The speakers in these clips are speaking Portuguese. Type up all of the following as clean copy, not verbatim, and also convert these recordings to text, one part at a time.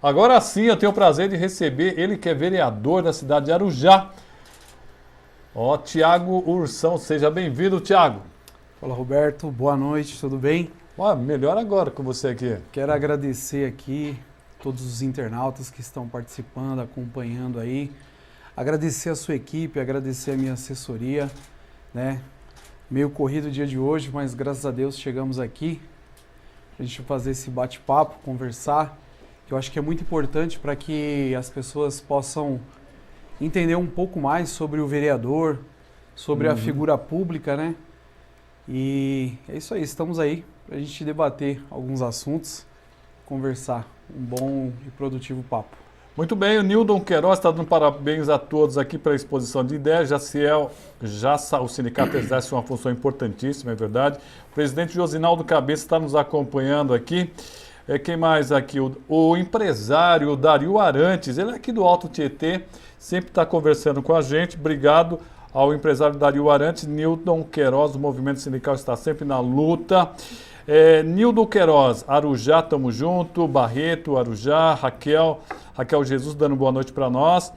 Agora sim, eu tenho o prazer de receber ele que é vereador da cidade de Arujá. Ó, Tiago Ursão, seja bem-vindo, Tiago. Fala, Roberto, boa noite, tudo bem? Ó, melhor agora com você aqui. Quero agradecer aqui todos os internautas que estão participando, acompanhando aí. Agradecer a sua equipe, agradecer a minha assessoria, né? Meio corrido o dia de hoje, mas graças a Deus chegamos aqui pra gente fazer esse bate-papo, conversar, que eu acho que é muito importante para que as pessoas possam entender um pouco mais sobre o vereador, sobre a figura pública, né? E é isso aí, estamos aí para a gente debater alguns assuntos, conversar, um bom e produtivo papo. Muito bem, o Nildon Queiroz está dando parabéns a todos aqui pela exposição de ideias. O sindicato exerce uma função importantíssima, é verdade. O presidente Josinaldo Cabeça está nos acompanhando aqui. Quem mais aqui? O empresário Dario Arantes, ele é aqui do Alto Tietê, sempre está conversando com a gente. Obrigado ao empresário Dario Arantes. Nildon Queiroz, o movimento sindical está sempre na luta. Nildon Queiroz, Arujá, tamo junto. Barreto, Arujá, Raquel Jesus dando boa noite para nós.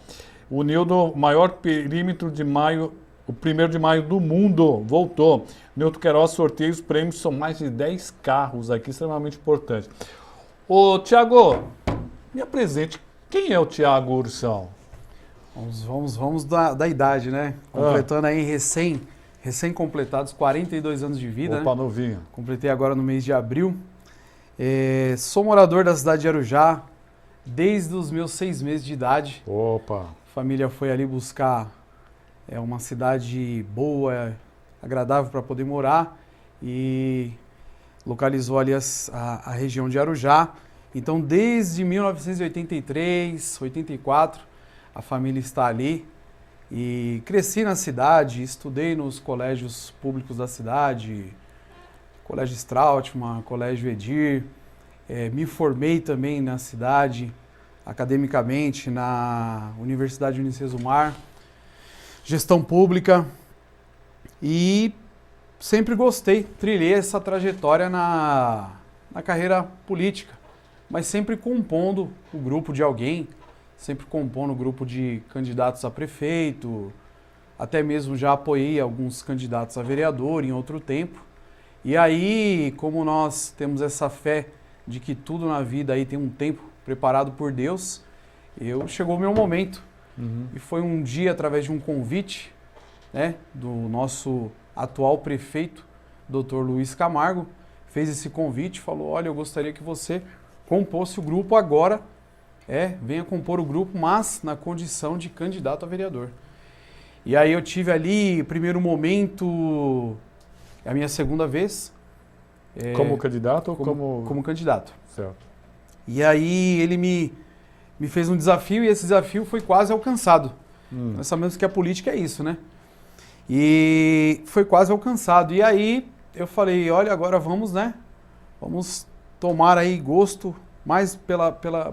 O Nildon, maior perímetro de maio, o 1º de maio do mundo, voltou. Nildon Queiroz, sorteio, os prêmios são mais de 10 carros aqui, extremamente importante. Ô, Tiago, me apresente, quem é o Tiago Ursão? Vamos da idade, né? Completando aí recém-completados 42 anos de vida. Opa, né? novinho. Completei agora no mês de abril. Sou morador da cidade de Arujá desde os meus 6 meses de idade. Opa. A família foi ali buscar uma cidade boa, agradável para poder morar e localizou ali a região de Arujá. Então, desde 1983, 84, a família está ali. E cresci na cidade, estudei nos colégios públicos da cidade, Colégio Strautmann, Colégio Edir, me formei também na cidade, academicamente, na Universidade Unicesumar, gestão pública, e sempre gostei, trilhei essa trajetória na carreira política, mas sempre compondo o grupo de alguém, sempre compondo o grupo de candidatos a prefeito, até mesmo já apoiei alguns candidatos a vereador em outro tempo. E aí, como nós temos essa fé de que tudo na vida aí tem um tempo preparado por Deus, chegou o meu momento. E foi um dia, através de um convite, né, do nosso atual prefeito, Dr. Luiz Camargo, fez esse convite, falou, olha, eu gostaria que você compôsse o grupo agora, venha compor o grupo, mas na condição de candidato a vereador. E aí eu tive ali, primeiro momento, a minha segunda vez. Como candidato ou como candidato. Certo. E aí ele me fez um desafio e esse desafio foi quase alcançado. Nós sabemos que a política é isso, né? E foi quase alcançado. E aí eu falei, olha, agora vamos, né? Vamos tomar aí gosto mais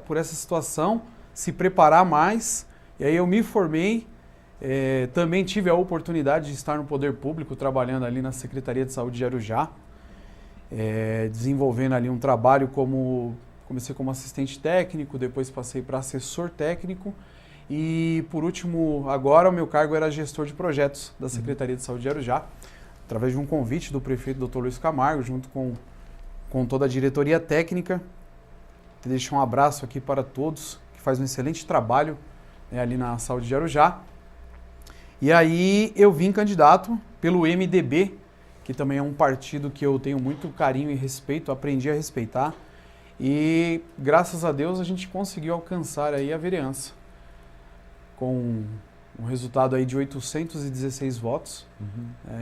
por essa situação, se preparar mais. E aí eu me formei, também tive a oportunidade de estar no poder público, trabalhando ali na Secretaria de Saúde de Arujá, desenvolvendo ali um trabalho comecei como assistente técnico, depois passei para assessor técnico e, por último, agora o meu cargo era gestor de projetos da Secretaria de Saúde de Arujá, através de um convite do prefeito Dr. Luiz Camargo, junto com toda a diretoria técnica. Deixo um abraço aqui para todos, que faz um excelente trabalho ali na Saúde de Arujá. E aí eu vim candidato pelo MDB, que também é um partido que eu tenho muito carinho e respeito, aprendi a respeitar. E graças a Deus a gente conseguiu alcançar aí a vereança, com um resultado aí de 816 votos,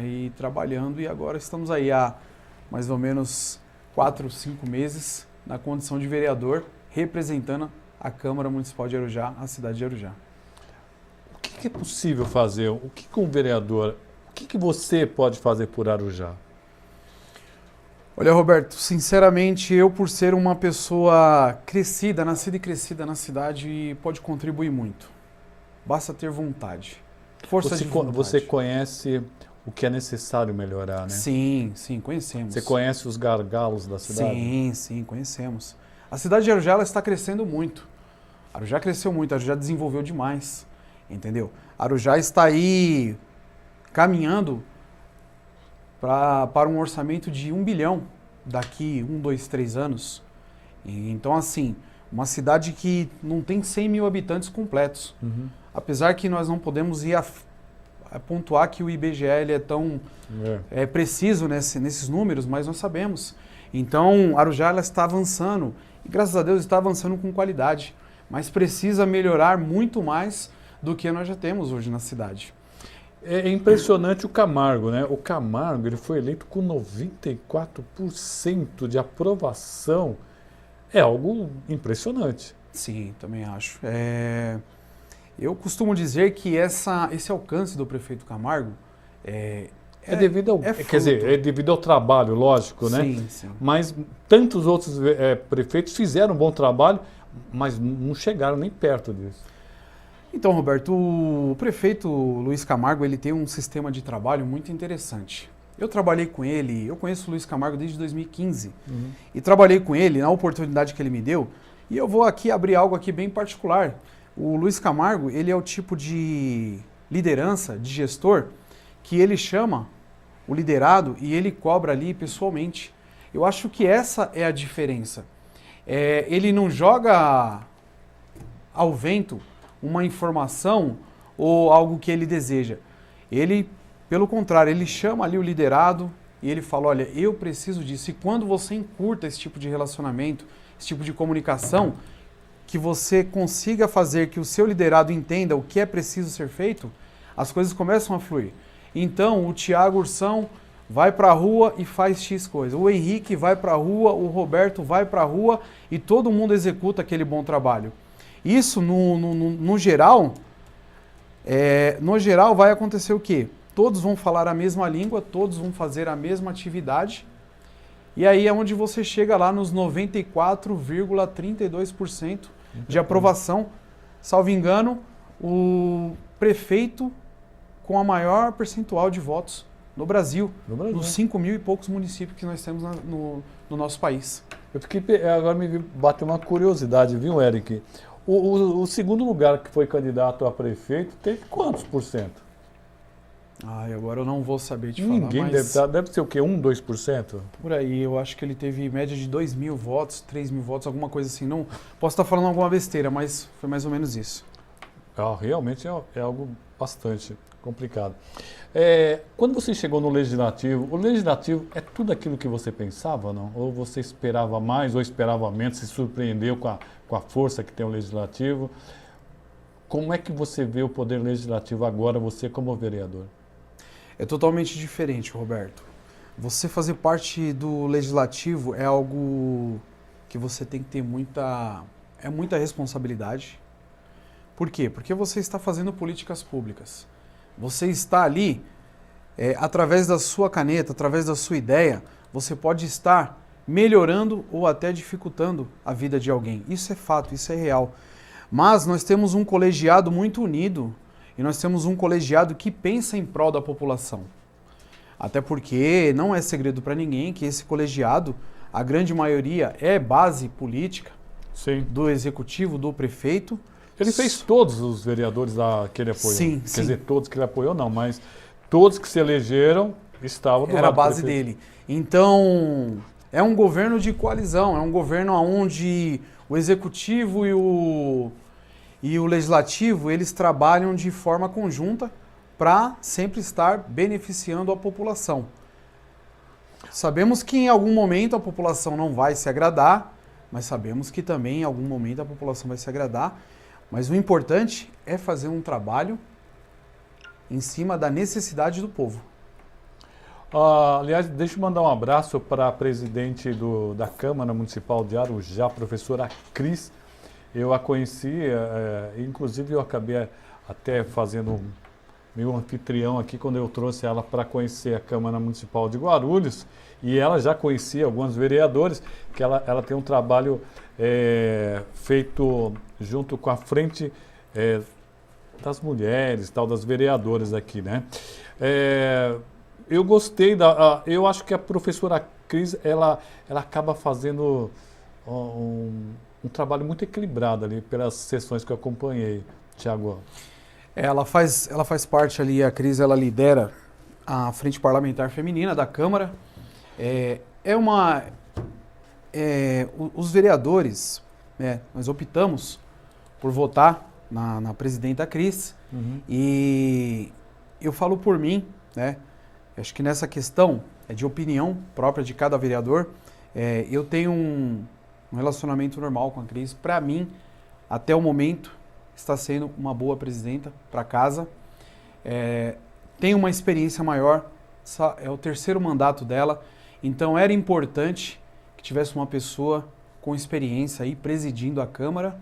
e trabalhando, e agora estamos aí há mais ou menos 4, 5 meses, na condição de vereador, representando a Câmara Municipal de Arujá, a cidade de Arujá. O que é possível fazer? O que um vereador, o que você pode fazer por Arujá? Olha, Roberto, sinceramente, eu por ser uma pessoa crescida, nascida e crescida na cidade, pode contribuir muito. Basta ter vontade, força de vontade. Você conhece o que é necessário melhorar, né? Sim, conhecemos. Você conhece os gargalos da cidade? Sim, conhecemos. A cidade de Arujá ela está crescendo muito. Arujá cresceu muito, Arujá desenvolveu demais, entendeu? Arujá está aí caminhando para um orçamento de 1 bilhão daqui 1, 2, 3 anos. Então, assim, uma cidade que não tem 100 mil habitantes completos. Apesar que nós não podemos ir a pontuar que o IBGE ele é tão preciso nesses números, mas nós sabemos. Então, Arujá ela está avançando, e graças a Deus está avançando com qualidade, mas precisa melhorar muito mais do que nós já temos hoje na cidade. É impressionante o Camargo, né? O Camargo ele foi eleito com 94% de aprovação. É algo impressionante. Sim, também acho. Eu costumo dizer que esse alcance do prefeito Camargo é devido ao trabalho, lógico, né? Sim, sim. Mas tantos outros prefeitos fizeram um bom trabalho, mas não chegaram nem perto disso. Então, Roberto, o prefeito Luiz Camargo ele tem um sistema de trabalho muito interessante. Eu trabalhei com ele, eu conheço o Luiz Camargo desde 2015 e trabalhei com ele na oportunidade que ele me deu. E eu vou aqui abrir algo aqui bem particular. O Luiz Camargo, ele é o tipo de liderança, de gestor, que ele chama o liderado e ele cobra ali pessoalmente. Eu acho que essa é a diferença. Ele não joga ao vento uma informação ou algo que ele deseja. Ele, pelo contrário, ele chama ali o liderado e ele fala, olha, eu preciso disso. E quando você encurta esse tipo de relacionamento, esse tipo de comunicação, que você consiga fazer que o seu liderado entenda o que é preciso ser feito, as coisas começam a fluir. Então, o Tiago Ursão vai para a rua e faz X coisa. O Henrique vai para a rua, o Roberto vai para a rua e todo mundo executa aquele bom trabalho. Isso, no geral, vai acontecer o quê? Todos vão falar a mesma língua, todos vão fazer a mesma atividade, e aí é onde você chega lá nos 94,32% de aprovação. Salvo engano, o prefeito com a maior percentual de votos no Brasil. Nos 5 mil e poucos municípios que nós temos no nosso país. Agora me bateu uma curiosidade, viu, Eric? O segundo lugar que foi candidato a prefeito teve quantos por cento? Agora eu não vou saber te Ninguém falar, mas... deve ser o quê? 1, 2%? Por aí, eu acho que ele teve média de 2 mil votos, 3 mil votos, alguma coisa assim. Não posso estar falando alguma besteira, mas foi mais ou menos isso. Realmente é algo bastante complicado. Quando você chegou no Legislativo, o Legislativo é tudo aquilo que você pensava, não? Ou você esperava mais, ou esperava menos, se surpreendeu com a força que tem o Legislativo? Como é que você vê o Poder Legislativo agora, você como vereador? É totalmente diferente, Roberto. Você fazer parte do Legislativo é algo que você tem que ter muita responsabilidade. Por quê? Porque você está fazendo políticas públicas. Você está ali, através da sua caneta, através da sua ideia, você pode estar melhorando ou até dificultando a vida de alguém. Isso é fato, isso é real. Mas nós temos um colegiado muito unido e nós temos um colegiado que pensa em prol da população. Até porque não é segredo para ninguém que esse colegiado, a grande maioria, é base política. Sim. Do executivo, do prefeito. Ele fez todos os vereadores que ele apoiou. Sim, Quer dizer, todos que ele apoiou não, mas todos que se elegeram estavam do lado do prefeito. Era a base dele. Então, é um governo de coalizão, é um governo onde o executivo e o legislativo, eles trabalham de forma conjunta para sempre estar beneficiando a população. Sabemos que em algum momento a população não vai se agradar, mas sabemos que também em algum momento a população vai se agradar. Mas o importante é fazer um trabalho em cima da necessidade do povo. Aliás, deixa eu mandar um abraço para a presidente da Câmara Municipal de Arujá, a professora Cris. Eu a conheci, inclusive eu acabei até fazendo meu anfitrião aqui quando eu trouxe ela para conhecer a Câmara Municipal de Guarulhos, e ela já conhecia alguns vereadores, que ela tem um trabalho feito junto com a frente das mulheres, das vereadoras aqui, né? Eu gostei eu acho que a professora Cris, ela acaba fazendo um trabalho muito equilibrado ali pelas sessões que eu acompanhei, Tiago. Ela faz parte ali, a Cris, ela lidera a Frente Parlamentar Feminina da Câmara. Os vereadores, nós optamos por votar na presidenta Cris, e eu falo por mim, né? Acho que nessa questão é de opinião própria de cada vereador. Eu tenho um relacionamento normal com a Cris. Para mim, até o momento, está sendo uma boa presidenta para casa. Tem uma experiência maior, é o 3º mandato dela, então era importante que tivesse uma pessoa com experiência aí presidindo a Câmara.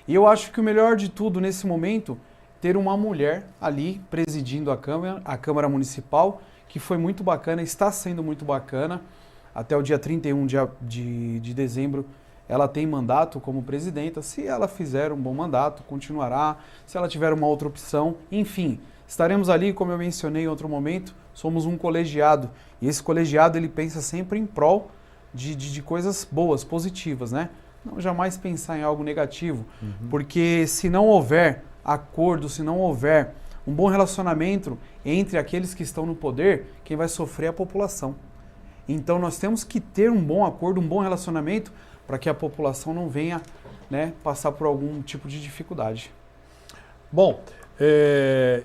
E eu acho que o melhor de tudo nesse momento, ter uma mulher ali presidindo a Câmara Municipal, que foi muito bacana, está sendo muito bacana. Até o dia 31 de dezembro ela tem mandato como presidenta. Se ela fizer um bom mandato, continuará. Se ela tiver uma outra opção, enfim, estaremos ali, como eu mencionei em outro momento, somos um colegiado. E esse colegiado, ele pensa sempre em prol de coisas boas, positivas, né? Não jamais pensar em algo negativo, porque se não houver acordo, se não houver um bom relacionamento entre aqueles que estão no poder, quem vai sofrer é a população. Então nós temos que ter um bom acordo, um bom relacionamento, para que a população não venha, né, passar por algum tipo de dificuldade. Bom,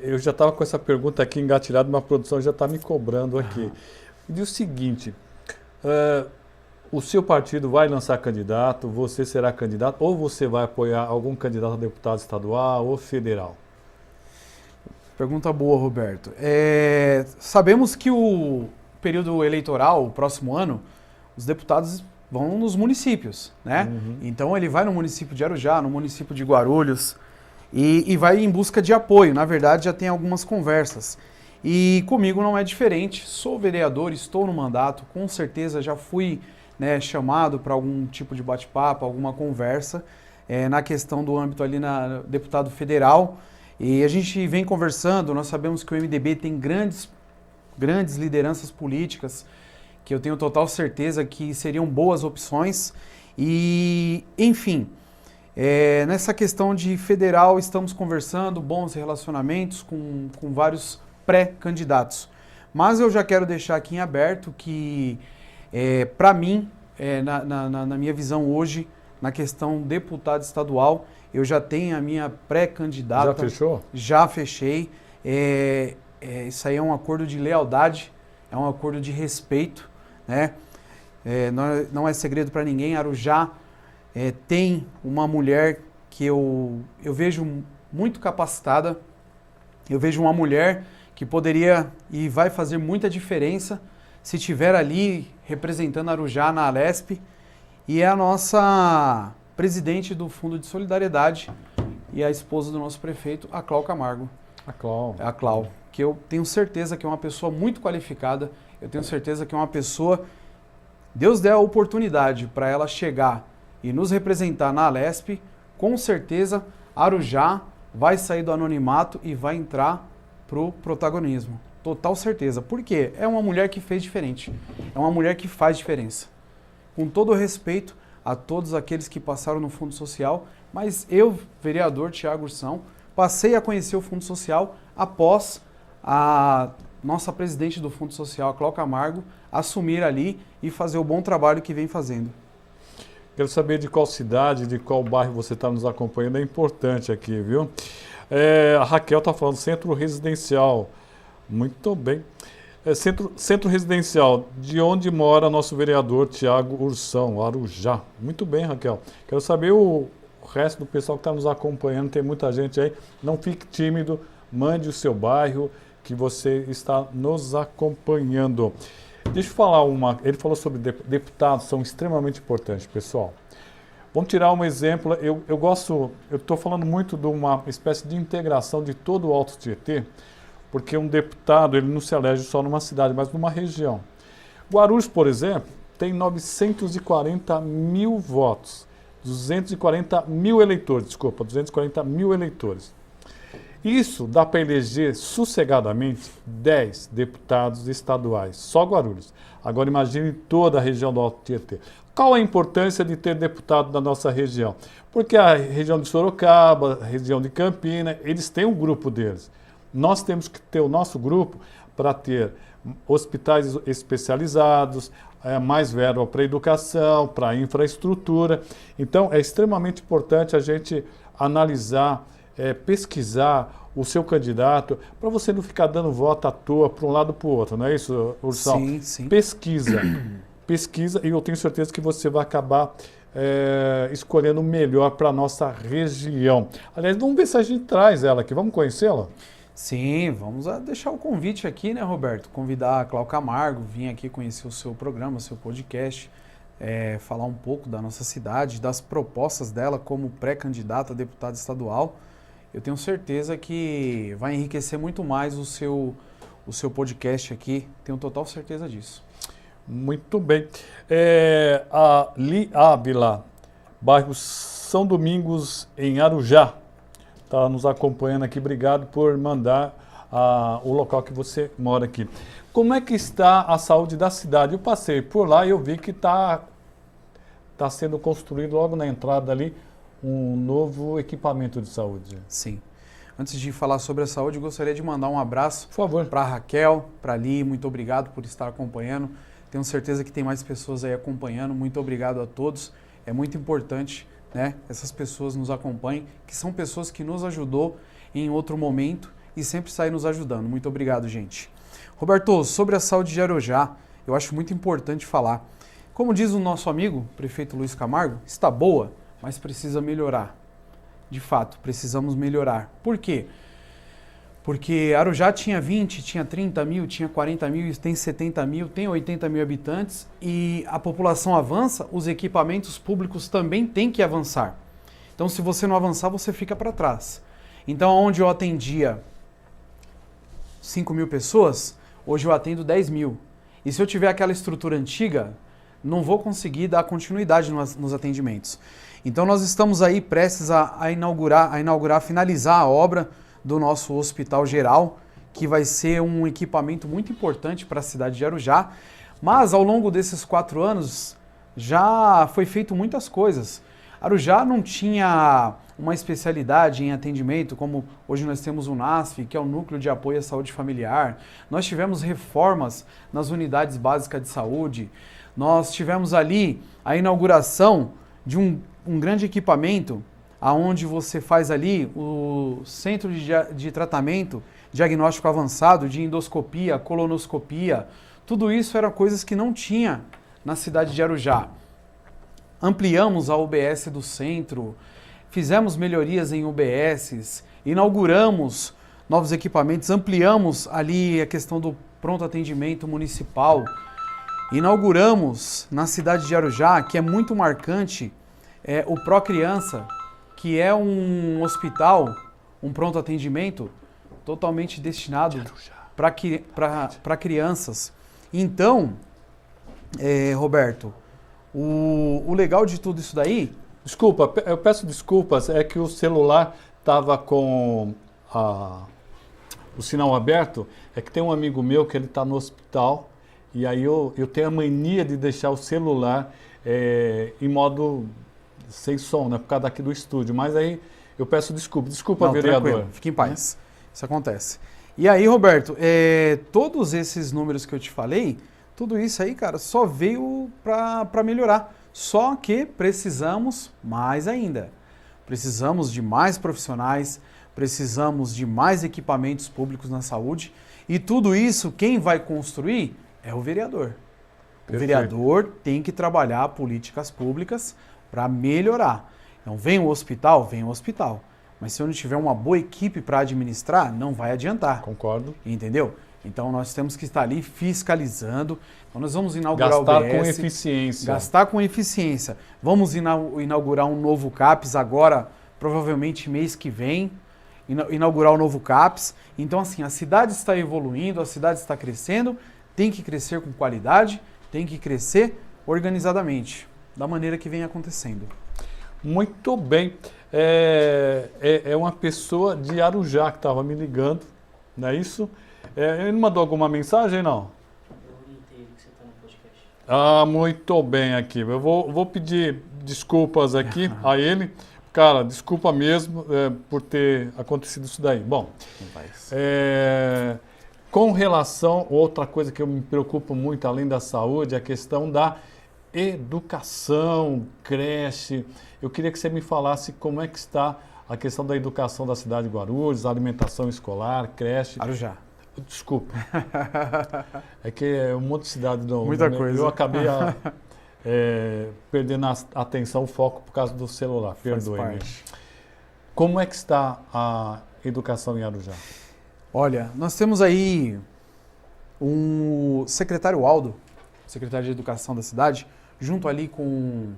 eu já estava com essa pergunta aqui engatilhada, mas a produção já está me cobrando aqui. E o seguinte, o seu partido vai lançar candidato, você será candidato, ou você vai apoiar algum candidato a deputado estadual ou federal? Pergunta boa, Roberto. Sabemos que o período eleitoral, o próximo ano, os deputados vão nos municípios, né? Então ele vai no município de Arujá, no município de Guarulhos, e vai em busca de apoio. Na verdade, já tem algumas conversas. E comigo não é diferente. Sou vereador, estou no mandato, com certeza já fui, né, chamado para algum tipo de bate-papo, alguma conversa, na questão do âmbito ali na deputado federal. E a gente vem conversando, nós sabemos que o MDB tem grandes lideranças políticas, que eu tenho total certeza que seriam boas opções. E, enfim, nessa questão de federal, estamos conversando, bons relacionamentos com vários pré-candidatos. Mas eu já quero deixar aqui em aberto que, para mim, na minha visão hoje, na questão deputado estadual, eu já tenho a minha pré-candidata. Já fechou? Já fechei. Isso aí é um acordo de lealdade, é um acordo de respeito, né? Não é segredo para ninguém. Arujá tem uma mulher que eu vejo muito capacitada, eu vejo uma mulher que poderia e vai fazer muita diferença se estiver ali representando Arujá na Alesp, e é a nossa presidente do Fundo de Solidariedade e a esposa do nosso prefeito, a Clau Camargo. A Clau, que eu tenho certeza que é uma pessoa muito qualificada, eu tenho certeza que é uma pessoa, Deus deu a oportunidade para ela chegar e nos representar na Alesp, com certeza Arujá vai sair do anonimato e vai entrar pro protagonismo. Total certeza. Por quê? É uma mulher que fez diferente. É uma mulher que faz diferença. Com todo o respeito a todos aqueles que passaram no Fundo Social, mas eu, vereador Tiago Ursão, passei a conhecer o Fundo Social após a nossa presidente do Fundo Social, a Clau Camargo, assumir ali e fazer o bom trabalho que vem fazendo. Quero saber de qual cidade, de qual bairro você está nos acompanhando, é importante aqui, viu? A Raquel está falando centro residencial. Muito bem. Centro residencial, de onde mora nosso vereador Tiago Ursão, Arujá. Muito bem, Raquel. Quero saber o resto do pessoal que está nos acompanhando, tem muita gente aí. Não fique tímido, mande o seu bairro que você está nos acompanhando. Deixa eu falar ele falou sobre deputados, são extremamente importantes, pessoal. Vamos tirar um exemplo, eu estou falando muito de uma espécie de integração de todo o Alto Tietê, porque um deputado, ele não se elege só numa cidade, mas numa região. Guarulhos, por exemplo, tem 940 mil votos, 240 mil eleitores. Isso dá para eleger sossegadamente 10 deputados estaduais, só Guarulhos. Agora imagine toda a região do Alto Tietê. Qual a importância de ter deputado da nossa região? Porque a região de Sorocaba, a região de Campina, eles têm um grupo deles. Nós temos que ter o nosso grupo para ter hospitais especializados, mais verba para educação, para infraestrutura. Então, é extremamente importante a gente analisar, pesquisar o seu candidato, para você não ficar dando voto à toa para um lado ou para o outro, não é isso, Ursão? Sim, sim. Pesquisa, e eu tenho certeza que você vai acabar escolhendo o melhor para a nossa região. Aliás, vamos ver se a gente traz ela aqui, vamos conhecê-la? Sim, vamos deixar o convite aqui, né, Roberto? Convidar a Cláudia Camargo, vir aqui conhecer o seu programa, o seu podcast, falar um pouco da nossa cidade, das propostas dela como pré-candidata a deputada estadual. Eu tenho certeza que vai enriquecer muito mais o seu podcast aqui, tenho total certeza disso. Muito bem. A Li Ávila, bairro São Domingos, em Arujá, está nos acompanhando aqui. Obrigado por mandar o local que você mora aqui. Como é que está a saúde da cidade? Eu passei por lá e eu vi que está sendo construído logo na entrada ali um novo equipamento de saúde. Sim. Antes de falar sobre a saúde, eu gostaria de mandar um abraço para a Raquel, para a Li. Muito obrigado por estar acompanhando. Tenho certeza que tem mais pessoas aí acompanhando. Muito obrigado a todos. É muito importante, né? Essas pessoas nos acompanhem, que são pessoas que nos ajudou em outro momento e sempre saem nos ajudando. Muito obrigado, gente. Roberto, sobre a saúde de Arujá, eu acho muito importante falar. Como diz o nosso amigo, prefeito Luiz Camargo, está boa, mas precisa melhorar. De fato, precisamos melhorar. Por quê? Porque Arujá tinha 20, tinha 30 mil, tinha 40 mil, tem 70 mil, tem 80 mil habitantes e a população avança, os equipamentos públicos também têm que avançar. Então, se você não avançar, você fica para trás. Então, onde eu atendia 5 mil pessoas, hoje eu atendo 10 mil. E se eu tiver aquela estrutura antiga, não vou conseguir dar continuidade nos atendimentos. Então, nós estamos aí prestes a inaugurar, finalizar a obra do nosso Hospital Geral, que vai ser um equipamento muito importante para a cidade de Arujá. Mas, ao longo desses 4 anos, já foi feito muitas coisas. Arujá não tinha uma especialidade em atendimento, como hoje nós temos o NASF, que é o Núcleo de Apoio à Saúde Familiar. Nós tivemos reformas nas unidades básicas de saúde. Nós tivemos ali a inauguração de um grande equipamento, aonde você faz ali o centro de tratamento, diagnóstico avançado, de endoscopia, colonoscopia. Tudo isso eram coisas que não tinha na cidade de Arujá. Ampliamos a UBS do centro, fizemos melhorias em UBSs, inauguramos novos equipamentos, ampliamos ali a questão do pronto atendimento municipal. Inauguramos na cidade de Arujá, que é muito marcante, o Pro Criança, que é um hospital, um pronto atendimento totalmente destinado para crianças. Então, Roberto, o legal de tudo isso daí... Desculpa, eu peço desculpas, é que o celular estava com o sinal aberto, é que tem um amigo meu que ele está no hospital, e aí eu tenho a mania de deixar o celular em modo sem som, né, por causa daqui do estúdio, mas aí eu peço desculpa. Desculpa, não, vereador. Tranquilo, fique em paz, isso acontece. E aí, Roberto, todos esses números que eu te falei, tudo isso aí, cara, só veio para melhorar. Só que precisamos mais ainda. Precisamos de mais profissionais, precisamos de mais equipamentos públicos na saúde. E tudo isso, quem vai construir é o vereador. O vereador tem que trabalhar políticas públicas para melhorar. Então, vem o hospital, Mas se eu não tiver uma boa equipe para administrar, não vai adiantar. Concordo. Entendeu? Então, nós temos que estar ali fiscalizando. Então, nós vamos inaugurar o UBS. Gastar com eficiência. Gastar com eficiência. Vamos inaugurar um novo CAPS agora, provavelmente mês que vem. Inaugurar o novo CAPS. Então, assim, a cidade está evoluindo, a cidade está crescendo, tem que crescer com qualidade, tem que crescer organizadamente, da maneira que vem acontecendo. Muito bem. é uma pessoa de Arujá que estava me ligando, não é isso? Ele mandou alguma mensagem, não? Eu orientei ele que você está no podcast. Ah, muito bem aqui. Eu vou pedir desculpas aqui a ele. Cara, desculpa mesmo por ter acontecido isso daí. Bom, com relação, outra coisa que eu me preocupo muito, além da saúde, é a questão da educação, creche. Eu queria que você me falasse como é que está a questão da educação da cidade de Guarulhos, alimentação escolar, creche. Arujá. Desculpa. É que é um monte de cidade. Muita coisa. Eu acabei perdendo a atenção, o foco por causa do celular. Perdoe-me. Como é que está a educação em Arujá? Olha, nós temos aí um secretário Aldo, secretário de Educação da cidade, junto ali com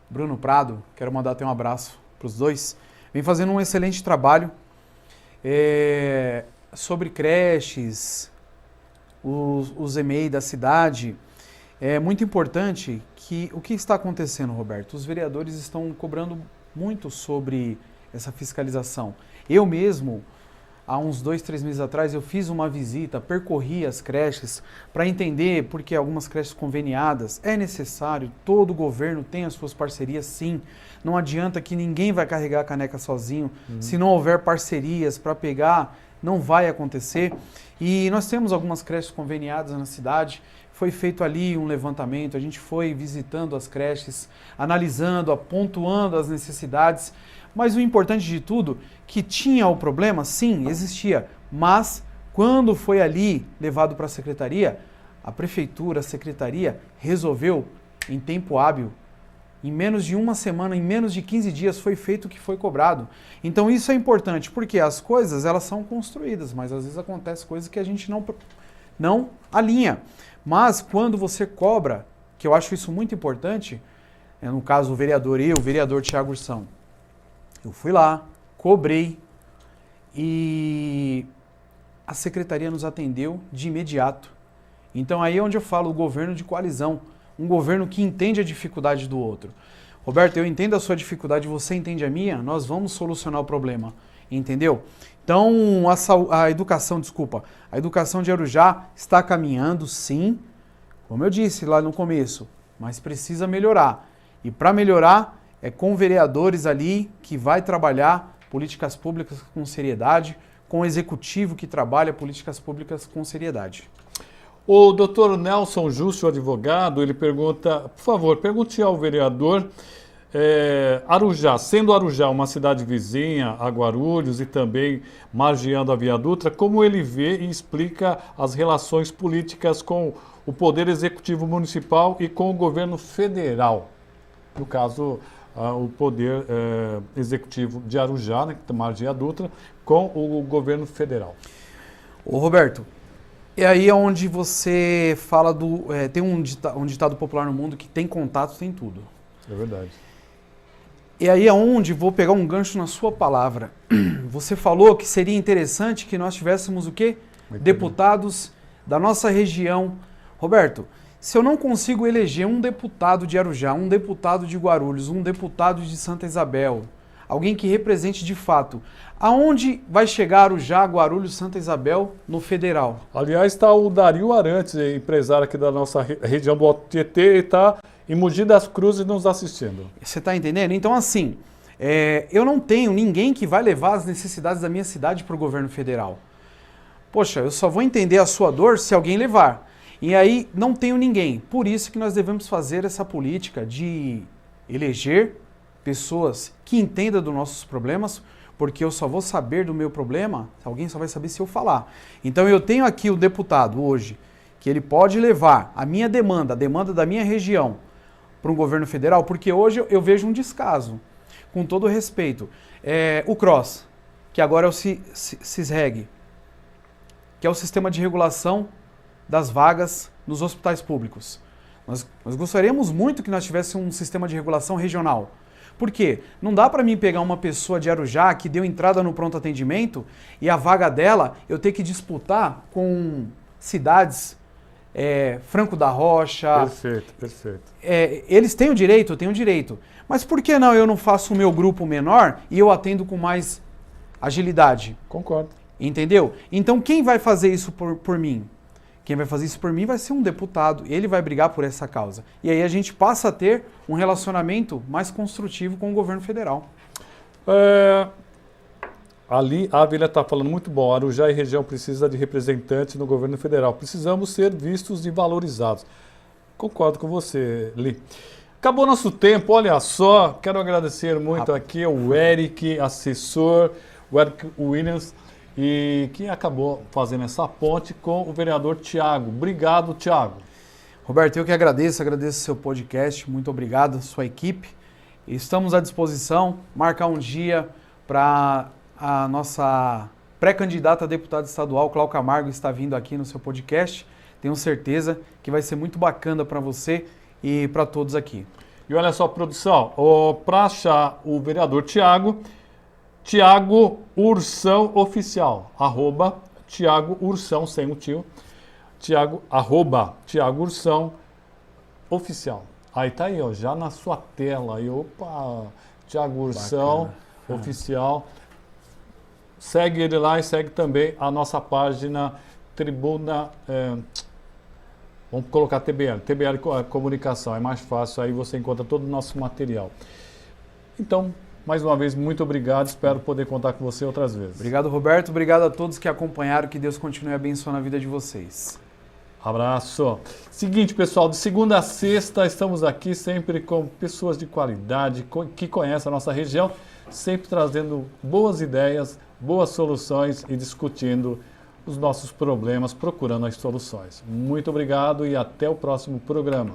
Bruno Prado, quero mandar até um abraço para os dois, vem fazendo um excelente trabalho sobre creches, os EMEI da cidade. É muito importante que o que está acontecendo, Roberto? Os vereadores estão cobrando muito sobre essa fiscalização. Eu mesmo, há uns 2, 3 meses atrás, eu fiz uma visita, percorri as creches para entender porque algumas creches conveniadas é necessário, todo governo tem as suas parcerias, sim. Não adianta que ninguém vai carregar a caneca sozinho. Se não houver parcerias para pegar, não vai acontecer. E nós temos algumas creches conveniadas na cidade. Foi feito ali um levantamento, a gente foi visitando as creches, analisando, pontuando as necessidades. Mas o importante de tudo, que tinha o problema, sim, existia. Mas quando foi ali levado para a secretaria, a prefeitura, a secretaria resolveu em tempo hábil. Em menos de uma semana, em menos de 15 dias foi feito o que foi cobrado. Então isso é importante, porque as coisas elas são construídas, mas às vezes acontece coisas que a gente não alinha. Mas quando você cobra, que eu acho isso muito importante, no caso o vereador Thiago Ursão, eu fui lá, cobrei e a secretaria nos atendeu de imediato. Então aí é onde eu falo o governo de coalizão, um governo que entende a dificuldade do outro. Roberto, eu entendo a sua dificuldade, você entende a minha, nós vamos solucionar o problema, entendeu? Então a educação de Arujá está caminhando sim, como eu disse lá no começo, mas precisa melhorar. E para melhorar é com vereadores ali que vai trabalhar políticas públicas com seriedade, com o executivo que trabalha políticas públicas com seriedade. O doutor Nelson Justo, advogado, ele pergunta, por favor, pergunte ao vereador, Arujá, sendo Arujá uma cidade vizinha a Guarulhos e também margeando a Via Dutra, como ele vê e explica as relações políticas com o Poder Executivo Municipal e com o governo federal? No caso, o Poder Executivo de Arujá, né, que margeia a Dutra, com o governo federal. Ô Roberto, e aí é onde você fala tem um ditado popular no mundo que tem contato, tem tudo. É verdade. E aí é onde vou pegar um gancho na sua palavra. Você falou que seria interessante que nós tivéssemos o quê? Deputados da nossa região. Roberto, se eu não consigo eleger um deputado de Arujá, um deputado de Guarulhos, um deputado de Santa Isabel, alguém que represente de fato, aonde vai chegar Arujá, Guarulhos, Santa Isabel no federal? Aliás, está o Dario Arantes, empresário aqui da nossa região do Alto Tietê, está em Mogi das Cruzes nos assistindo. Você está entendendo? Então, assim, eu não tenho ninguém que vai levar as necessidades da minha cidade para o governo federal. Poxa, eu só vou entender a sua dor se alguém levar. E aí, não tenho ninguém. Por isso que nós devemos fazer essa política de eleger pessoas que entendam dos nossos problemas, porque eu só vou saber do meu problema, alguém só vai saber se eu falar. Então, eu tenho aqui o deputado hoje, que ele pode levar a minha demanda, a demanda da minha região, para um governo federal, porque hoje eu vejo um descaso, com todo respeito. O CROSS, que agora é o CISREG, que é o Sistema de Regulação das Vagas nos Hospitais Públicos. Nós gostaríamos muito que nós tivéssemos um sistema de regulação regional. Por quê? Não dá para mim pegar uma pessoa de Arujá que deu entrada no pronto atendimento e a vaga dela eu ter que disputar com cidades Franco da Rocha. Perfeito, perfeito. Eles têm o direito? Eu tenho o direito. Mas por que não eu não faço o meu grupo menor e eu atendo com mais agilidade? Concordo. Entendeu? Então quem vai fazer isso por mim? Quem vai fazer isso por mim vai ser um deputado. Ele vai brigar por essa causa. E aí a gente passa a ter um relacionamento mais construtivo com o governo federal. Ali, a Avilha está falando muito bom. Arujá e região precisa de representantes no governo federal. Precisamos ser vistos e valorizados. Concordo com você, Li. Acabou nosso tempo, olha só. Quero agradecer muito aqui ao Eric, assessor, o Eric Williams, e que acabou fazendo essa ponte com o vereador Tiago. Obrigado, Tiago. Roberto, eu que agradeço o seu podcast. Muito obrigado, sua equipe. Estamos à disposição. Marcar um dia para a nossa pré-candidata a deputada estadual, Cláudia Camargo, está vindo aqui no seu podcast. Tenho certeza que vai ser muito bacana para você e para todos aqui. E olha só, produção, para achar o vereador Tiago, Tiago Ursão Oficial, Tiago Ursão, sem o tio, Tiago Ursão Oficial. Aí tá aí, ó, já na sua tela, aí, opa, Tiago Ursão Oficial. Segue ele lá e segue também a nossa página Tribuna, vamos colocar TBL Comunicação, é mais fácil, aí você encontra todo o nosso material. Então, mais uma vez, muito obrigado, espero poder contar com você outras vezes. Obrigado, Roberto, obrigado a todos que acompanharam, que Deus continue abençoando a vida de vocês. Abraço. Seguinte, pessoal, de segunda a sexta estamos aqui sempre com pessoas de qualidade, que conhecem a nossa região, sempre trazendo boas ideias, boas soluções e discutindo os nossos problemas, procurando as soluções. Muito obrigado e até o próximo programa.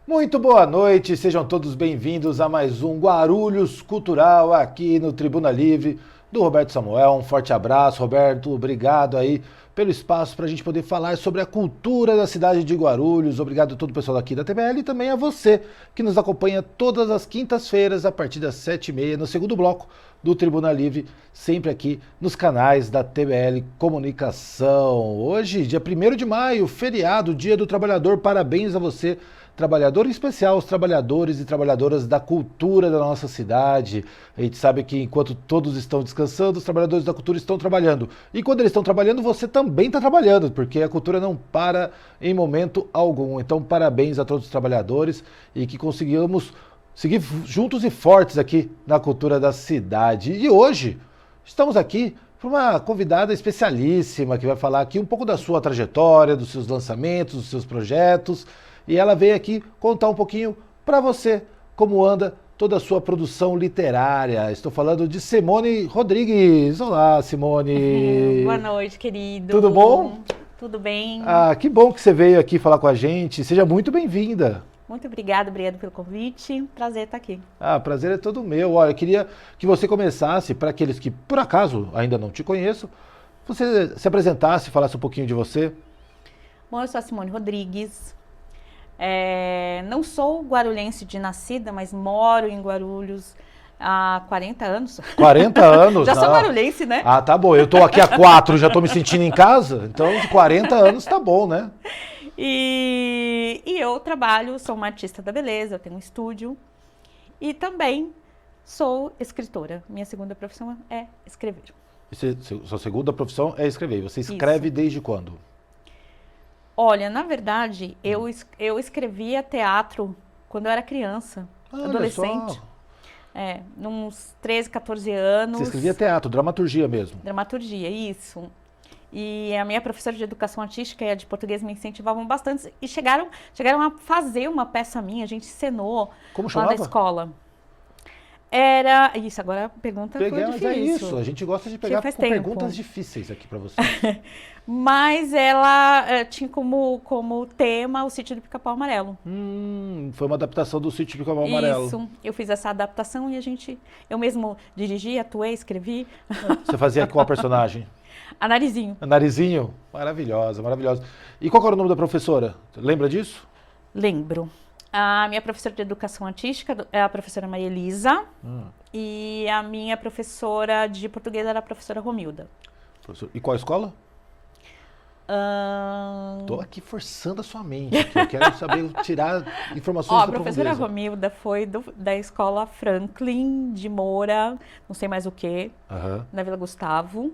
Muito boa noite, sejam todos bem-vindos a mais um Guarulhos Cultural aqui no Tribuna Livre do Roberto Samuel. Um forte abraço, Roberto, obrigado aí pelo espaço para a gente poder falar sobre a cultura da cidade de Guarulhos. Obrigado a todo o pessoal aqui da TBL e também a você que nos acompanha todas as quintas-feiras a partir das 7h30 no segundo bloco do Tribuna Livre, sempre aqui nos canais da TBL Comunicação. Hoje, dia 1º de maio, feriado, Dia do Trabalhador, parabéns a você, trabalhador, em especial os trabalhadores e trabalhadoras da cultura da nossa cidade. A gente sabe que enquanto todos estão descansando, os trabalhadores da cultura estão trabalhando. E quando eles estão trabalhando, você também está trabalhando, porque a cultura não para em momento algum. Então, parabéns a todos os trabalhadores e que conseguimos seguir juntos e fortes aqui na cultura da cidade. E hoje, estamos aqui para uma convidada especialíssima que vai falar aqui um pouco da sua trajetória, dos seus lançamentos, dos seus projetos. E ela veio aqui contar um pouquinho para você como anda toda a sua produção literária. Estou falando de Simone Rodrigues. Olá, Simone. Boa noite, querido. Tudo bom? Tudo bem. Ah, que bom que você veio aqui falar com a gente. Seja muito bem-vinda. Muito obrigado pelo convite. Prazer estar aqui. Ah, prazer é todo meu. Olha, eu queria que você começasse, para aqueles que por acaso ainda não te conheçam, você se apresentasse, falasse um pouquinho de você. Bom, eu sou a Simone Rodrigues. Não sou guarulhense de nascida, mas moro em Guarulhos há 40 anos. 40 anos? Já sou guarulhense, né? Ah, tá bom. Eu tô aqui há 4, já tô me sentindo em casa. Então, 40 anos tá bom, né? E eu trabalho, sou uma artista da beleza, eu tenho um estúdio. E também sou escritora. Minha segunda profissão é escrever. Sua segunda profissão é escrever. Você escreve desde quando? Olha, na verdade, eu escrevia teatro quando eu era criança, adolescente. Uns 13, 14 anos. Você escrevia teatro, dramaturgia mesmo? Dramaturgia, isso. E a minha professora de educação artística e a de português me incentivavam bastante. E chegaram a fazer uma peça minha, a gente encenou lá na escola. Isso, agora a pergunta foi difícil. Mas é isso, a gente gosta de pegar com perguntas difíceis aqui para você. Mas ela tinha como tema o Sítio do Pica-Pau Amarelo. Foi uma adaptação do Sítio do Pica-Pau Amarelo. Isso, eu fiz essa adaptação e eu mesmo dirigi, atuei, escrevi. Você fazia qual personagem? A Narizinho. A Narizinho? Maravilhosa, maravilhosa. E qual era o nome da professora? Lembra disso? Lembro. A minha professora de educação artística é a professora Maria Elisa. E a minha professora de português era a professora Romilda. E qual escola? Tô aqui forçando a sua mente. Aqui. Eu quero saber, tirar informações A da professora profundeza. Romilda foi da escola Franklin de Moura, não sei mais o que, na Vila Gustavo.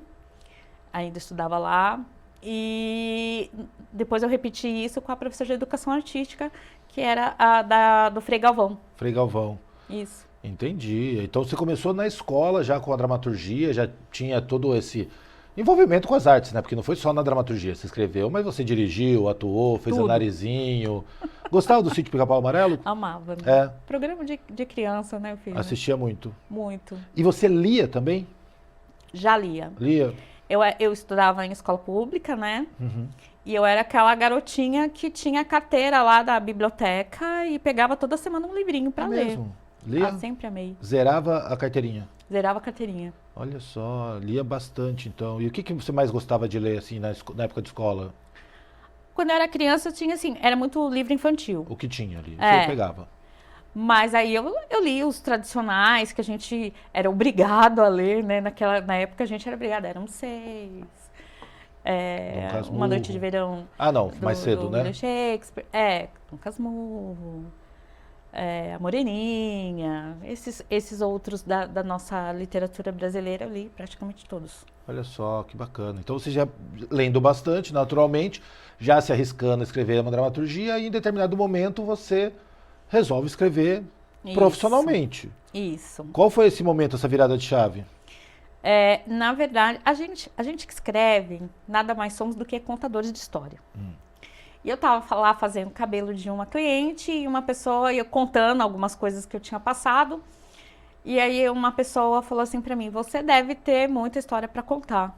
Ainda estudava lá. E depois eu repeti isso com a professora de educação artística, que era do Frei Galvão. Frei Galvão. Isso. Entendi. Então você começou na escola já com a dramaturgia, já tinha todo esse envolvimento com as artes, né? Porque não foi só na dramaturgia, você escreveu, mas você dirigiu, atuou, fez a Narizinho. Gostava do Sítio Pica-Pau Amarelo? Amava. É. Programa de criança, né, filho? Assistia muito. Muito. E você lia também? Já lia. Lia? Eu estudava em escola pública, né? E eu era aquela garotinha que tinha a carteira lá da biblioteca e pegava toda semana um livrinho pra ler. Mesmo? Lia? Sempre amei. Zerava a carteirinha? Zerava a carteirinha. Olha só, lia bastante então. E o que você mais gostava de ler assim na época de escola? Quando eu era criança, tinha assim, era muito livro infantil. O que tinha ali? É. Você pegava? Mas aí eu li os tradicionais que a gente era obrigado a ler, né? Na época a gente era obrigado, eram 6. Uma Noite de Verão. Ah, não, mais cedo, né? Do Shakespeare. Dom Casmurro. A Moreninha. Esses outros da nossa literatura brasileira eu li praticamente todos. Olha só, que bacana. Então você já lendo bastante, naturalmente, já se arriscando a escrever uma dramaturgia e em determinado momento você resolve escrever profissionalmente. Isso. Qual foi esse momento, essa virada de chave? Na verdade, a gente que escreve, nada mais somos do que contadores de história. E eu estava lá fazendo cabelo de uma cliente e uma pessoa, eu contando algumas coisas que eu tinha passado. E aí uma pessoa falou assim para mim, você deve ter muita história para contar.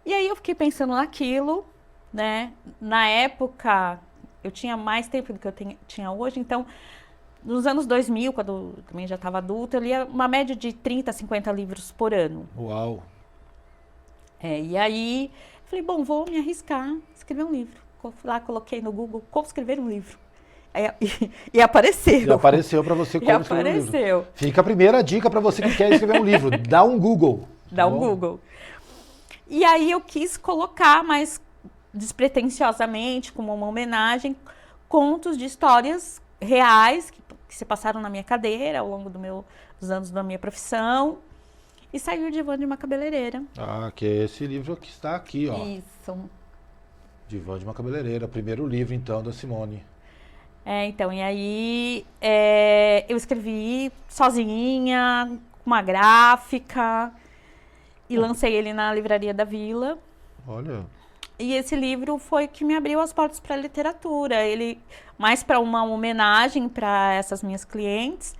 E aí eu fiquei pensando naquilo, né? Na época, eu tinha mais tempo do que eu tinha hoje, então, nos anos 2000, quando eu também já estava adulta, eu lia uma média de 30, 50 livros por ano. Uau! E aí, falei, bom, vou me arriscar a escrever um livro. Fui lá, coloquei no Google, como escrever um livro. E apareceu. E apareceu para você como escrever um livro. Fica a primeira dica para você que quer escrever um livro, dá um Google. Dá um Google. E aí eu quis colocar mais despretensiosamente, como uma homenagem, contos de histórias reais que se passaram na minha cadeira ao longo dos anos da minha profissão. E saiu Divã de uma Cabeleireira. Ah, que é esse livro que está aqui, ó. Isso. Divã de uma Cabeleireira, primeiro livro, então, da Simone. Então, e aí eu escrevi sozinha, com uma gráfica, e lancei ele na Livraria da Vila. Olha. E esse livro foi que me abriu as portas para a literatura. Ele, mais para uma homenagem para essas minhas clientes.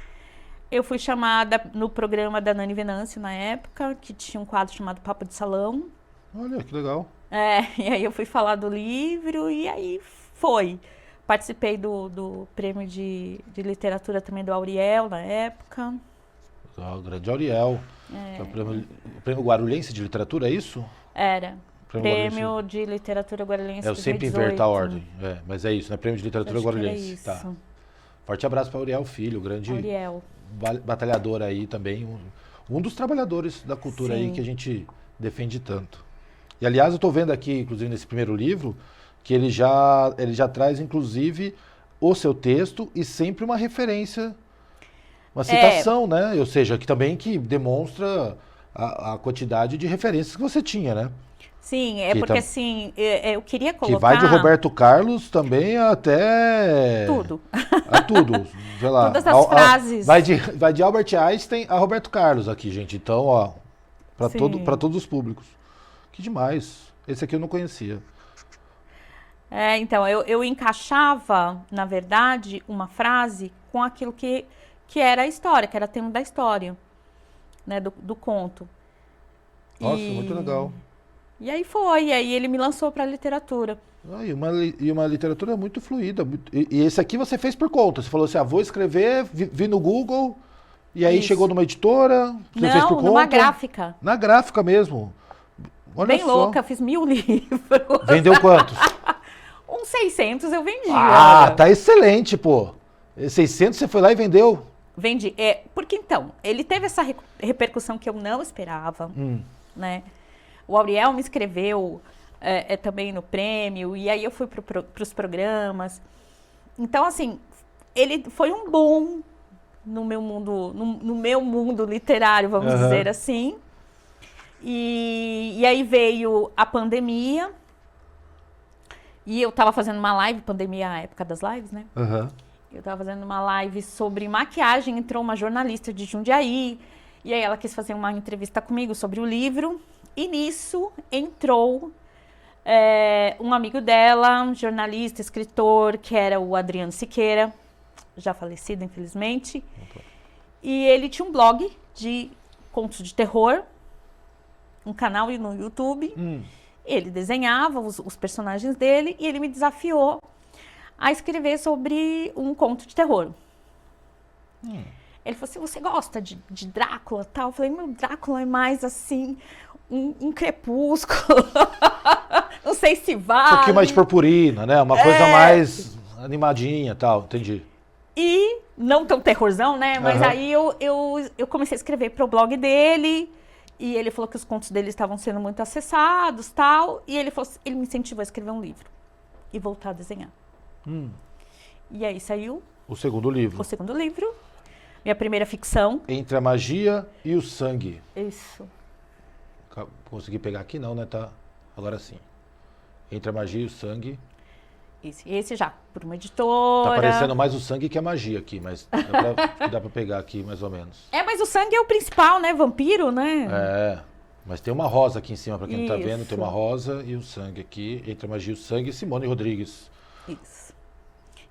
Eu fui chamada no programa da Nani Venâncio na época, que tinha um quadro chamado Papo de Salão. Olha, que legal. E aí eu fui falar do livro e aí foi. Participei do prêmio de literatura também do Auriel na época. O grande Auriel. O prêmio Guarulhense de Literatura, é isso? Era. Prêmio de Literatura Guarulhense. Eu sempre inverto a ordem. Mas é isso, né? Prêmio de Literatura Guarulhense. Tá. Forte abraço para Auriel Filho, grande Auriel. Batalhador aí também. Um dos trabalhadores da cultura aí que a gente defende tanto. E aliás, eu estou vendo aqui, inclusive nesse primeiro livro, que ele já traz, inclusive, o seu texto e sempre uma referência, uma citação, né? Ou seja, que também que demonstra a quantidade de referências que você tinha, né? Sim, porque assim, eu queria colocar... Que vai de Roberto Carlos também até... Tudo. A tudo, sei lá. Todas as frases. Vai de Albert Einstein a Roberto Carlos aqui, gente. Então, ó, para todos os públicos. Que demais. Esse aqui eu não conhecia. Então, eu encaixava, na verdade, uma frase com aquilo que era a história, que era tema da história, né, do conto. Nossa, muito legal. E aí ele me lançou para a literatura. E uma literatura muito fluida. E esse aqui você fez por conta. Você falou assim, vou escrever, vi no Google, e aí chegou numa editora, você fez por conta. Numa gráfica. Na gráfica mesmo. Olha bem só. louca, fiz 1000 livros. Vendeu quantos? Uns 600 eu vendi. Ah, olha. tá excelente, pô. 600 você foi lá e vendeu? Vendi. Porque então, ele teve essa repercussão que eu não esperava, né? O Auriel me escreveu também no prêmio, e aí eu fui pros programas. Então, assim, ele foi um boom no meu mundo literário, vamos dizer assim. E aí veio a pandemia, e eu tava fazendo uma live, pandemia, a época das lives, né? Eu tava fazendo uma live sobre maquiagem, entrou uma jornalista de Jundiaí, e aí ela quis fazer uma entrevista comigo sobre o livro, e nisso entrou um amigo dela, um jornalista, escritor, que era o Adriano Siqueira, já falecido, infelizmente. E ele tinha um blog de contos de terror, um canal no YouTube. Ele desenhava os personagens dele e ele me desafiou a escrever sobre um conto de terror. Ele falou assim, você gosta de Drácula, tal? Eu falei, meu, Drácula é mais assim, um crepúsculo. Não sei se vale. Um pouquinho mais de purpurina, né? Uma coisa mais animadinha e tal, entendi. E não tão terrorzão, né? Mas aí eu comecei a escrever pro blog dele. E ele falou que os contos dele estavam sendo muito acessados, tal. E ele falou, ele me incentivou a escrever um livro. E voltar a desenhar. E aí saiu O segundo livro. o segundo livro. Minha primeira ficção. Entre a Magia e o Sangue. Isso. Consegui pegar aqui não, né? Tá. Agora sim. Entre a Magia e o Sangue. Esse já, por uma editora. Tá parecendo mais o sangue que a magia aqui, mas dá pra pegar aqui mais ou menos. Mas o sangue é o principal, né? Vampiro, né? Mas tem uma rosa aqui em cima, pra quem não tá vendo, Isso. tem uma rosa e o sangue aqui, Entre a Magia e o Sangue, Simone Rodrigues. Isso.